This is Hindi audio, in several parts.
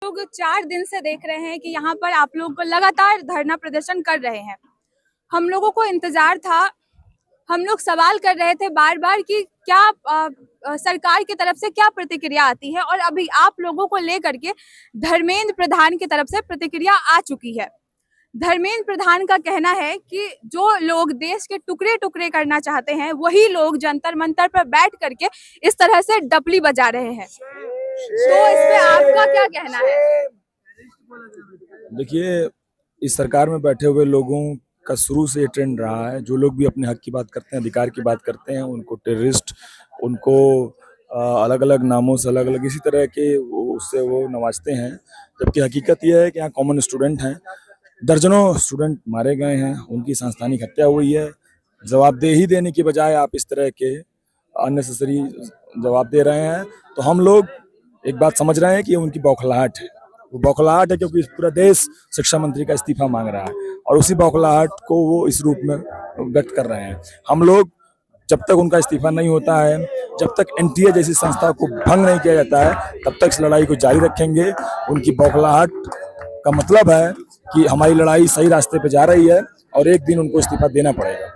लोग 4 दिन से देख रहे हैं कि यहाँ पर आप लोग लगातार धरना प्रदर्शन कर रहे हैं। हम लोगों को इंतजार था, हम लोग सवाल कर रहे थे बार-बार कि क्या सरकार की तरफ से क्या प्रतिक्रिया आती है और अभी आप लोगों को लेकर के धर्मेंद्र प्रधान की तरफ से प्रतिक्रिया आ चुकी है। धर्मेंद्र प्रधान का कहना है कि जो लोग देश के टुकड़े-टुकड़े करना चाहते हैं, वही लोग जंतर मंतर पर बैठ करके इस तरह से डपली बजा रहे हैं। तो इस पे आपका क्या कहना है? देखिए, इस सरकार में बैठे हुए लोगों का शुरू से ये ट्रेंड रहा है। जो लोग भी अपने हक की बात करते हैं, अधिकार की बात करते हैं, उनको टेररिस्ट, उनको अलग-अलग नामों से अलग-अलग इसी तरह के उससे वो नवाजते हैं। जबकि हकीकत ये है कि यहाँ कॉमन स्टूडेंट हैं, दर्जनों स्टूडेंट मारे गए हैं, उनकी सांस्थानिक हत्या हुई है। जवाबदेही देने की बजाय आप इस तरह के अननेसेसरी जवाब दे रहे हैं। तो हम लोग एक बात समझ रहे हैं कि उनकी बौखलाहट है। वो बौखलाहट है क्योंकि पूरा देश शिक्षा मंत्री का इस्तीफा मांग रहा है और उसी बौखलाहट को वो इस रूप में व्यक्त कर रहे हैं। हम लोग जब तक उनका इस्तीफा नहीं होता है, जब तक एनटीए जैसी संस्था को भंग नहीं किया जाता है, तब तक इस लड़ाई को जारी रखेंगे। उनकी बौखलाहट का मतलब है कि हमारी लड़ाई सही रास्ते पे जा रही है और एक दिन उनको इस्तीफा देना पड़ेगा।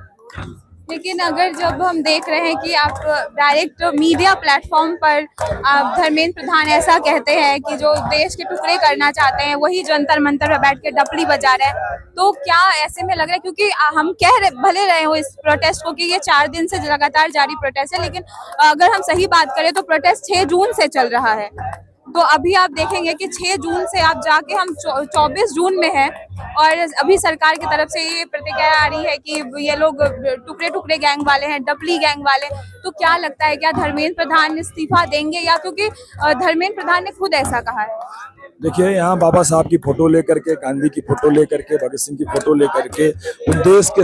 लेकिन अगर जब हम देख रहे हैं कि आप डायरेक्ट मीडिया प्लेटफॉर्म पर आप धर्मेंद्र प्रधान ऐसा कहते हैं कि जो देश के टुकड़े करना चाहते हैं वही जंतर मंतर पर बैठ के डपली बजा रहे हैं, तो क्या ऐसे में लग रहा है, क्योंकि हम कह रहे भले रहे हो इस प्रोटेस्ट को कि ये 4 दिन से लगातार जारी प्रोटेस्ट है, लेकिन अगर हम सही बात करें तो प्रोटेस्ट 6 जून से चल रहा है। तो अभी आप देखेंगे कि 6 जून से आप जाके हम 24 जून में हैं और अभी सरकार की तरफ से ये प्रतिक्रिया आ रही है कि ये लोग टुकड़े टुकड़े गैंग वाले हैं, डपली गैंग वाले। तो क्या लगता है, क्या धर्मेंद्र प्रधान इस्तीफा देंगे, या क्योंकि धर्मेंद्र प्रधान ने खुद ऐसा कहा है? देखिए, यहाँ बाबा साहब की फोटो लेकर के, गांधी की फोटो लेकर के, भगत सिंह की फोटो लेकर के, उन देश के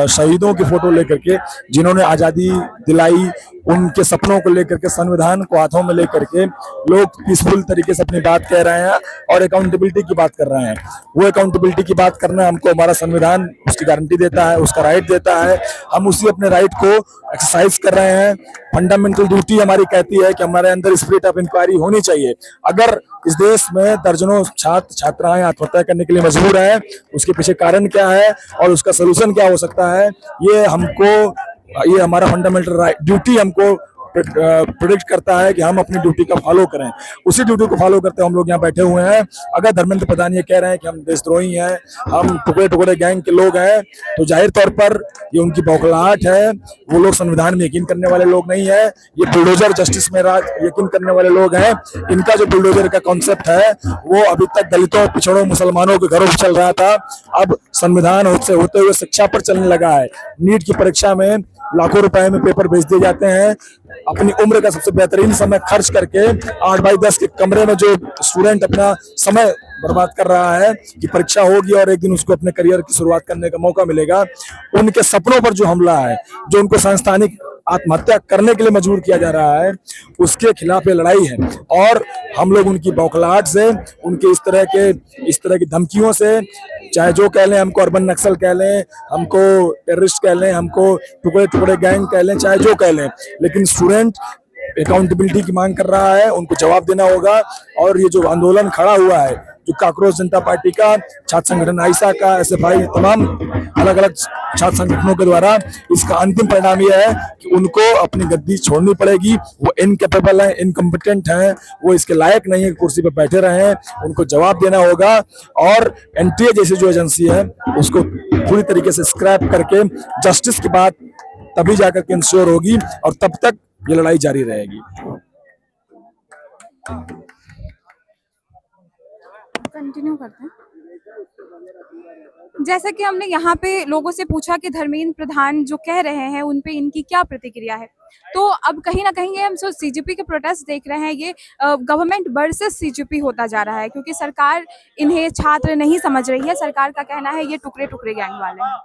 शहीदों की फोटो लेकर के, जिन्होंने आज़ादी दिलाई, उनके सपनों को लेकर के, संविधान को हाथों में लेकर के लोग पीसफुल तरीके से अपनी बात कह रहे हैं और अकाउंटेबिलिटी की बात कर रहे हैं। वो अकाउंटेबिलिटी की बात करना हमको हमारा संविधान उसकी गारंटी देता है, उसका राइट देता है। हम उसी अपने राइट को एक्सरसाइज कर रहे हैं। फंडामेंटल ड्यूटी हमारी कहती है कि हमारे अंदर स्पिरिट ऑफ इंक्वायरी होनी चाहिए। अगर इस देश में दर्जनों छात्र छात्राएं आत्महत्या करने के लिए मजबूर हैं, उसके पीछे कारण क्या है और उसका सलूशन क्या हो सकता है, ये हमारा फंडामेंटल राइट ड्यूटी हमको प्रेडिक्ट करता है कि हम अपनी ड्यूटी का फॉलो करें। उसी ड्यूटी को फॉलो करते हम लोग यहाँ बैठे हुए हैं। अगर धर्मेंद्र प्रधान ये कह रहे हैं कि हम देशद्रोही हैं, हम टुकड़े टुकड़े गैंग के लोग हैं, तो जाहिर तौर पर ये उनकी बौखलाहट है। वो लोग संविधान में यकीन करने वाले लोग नहीं है। ये बुलडोजर जस्टिस में राज यकीन करने वाले लोग हैं। इनका जो बुलडोजर का कॉन्सेप्ट है वो अभी तक दलितों, पिछड़ों, मुसलमानों के घरों पर चल रहा था, अब संविधान से होते हुए शिक्षा पर चलने लगा है। नीट की परीक्षा में लाखों रुपए में पेपर भेज दिए जाते हैं। अपनी उम्र का सबसे बेहतरीन समय खर्च करके 8x10 के कमरे में जो स्टूडेंट अपना समय बर्बाद कर रहा है कि परीक्षा होगी और एक दिन उसको अपने करियर की शुरुआत करने का मौका मिलेगा, उनके सपनों पर जो हमला है, जो उनको सांस्थानिक आत्महत्या करने के लिए मजबूर किया जा रहा है, उसके खिलाफ ये लड़ाई है। और हम लोग उनकी बौखलाहट से, उनके इस तरह की धमकियों से, चाहे जो कह लें, हमको अर्बन नक्सल कह लें, हमको टेररिस्ट कह लें, हमको टुकड़े टुकड़े गैंग कह लें, चाहे जो कह लें, लेकिन स्टूडेंट अकाउंटेबिलिटी की मांग कर रहा है, उनको जवाब देना होगा। और ये जो आंदोलन खड़ा हुआ है, जो काकरोच जनता पार्टी का, छात्र संगठन आइसा का, एसएफआई, तमाम अलग अलग छात्र संगठनों के द्वारा, इसका अंतिम परिणाम यह है कि उनको अपनी गद्दी छोड़नी पड़ेगी। वो इनकेपेबल है, इनकम्पिटेंट है, वो इसके लायक नहीं है कुर्सी पर बैठे रहे। उनको जवाब देना होगा और एनटीए जैसी जो एजेंसी है उसको पूरी तरीके से स्क्रैप करके जस्टिस की बात तभी जाकर के इंश्योर होगी और तब तक ये लड़ाई जारी रहेगी। कंटिन्यू करते हैं। जैसा कि हमने यहाँ पे लोगों से पूछा कि धर्मेंद्र प्रधान जो कह रहे हैं उन पे इनकी क्या प्रतिक्रिया है, तो अब कहीं ना कहीं ये हम सीजेपी के प्रोटेस्ट देख रहे हैं, ये गवर्नमेंट वर्सेस सीजेपी होता जा रहा है, क्योंकि सरकार इन्हें छात्र नहीं समझ रही है। सरकार का कहना है ये टुकड़े टुकड़े गैंग वाले हैं।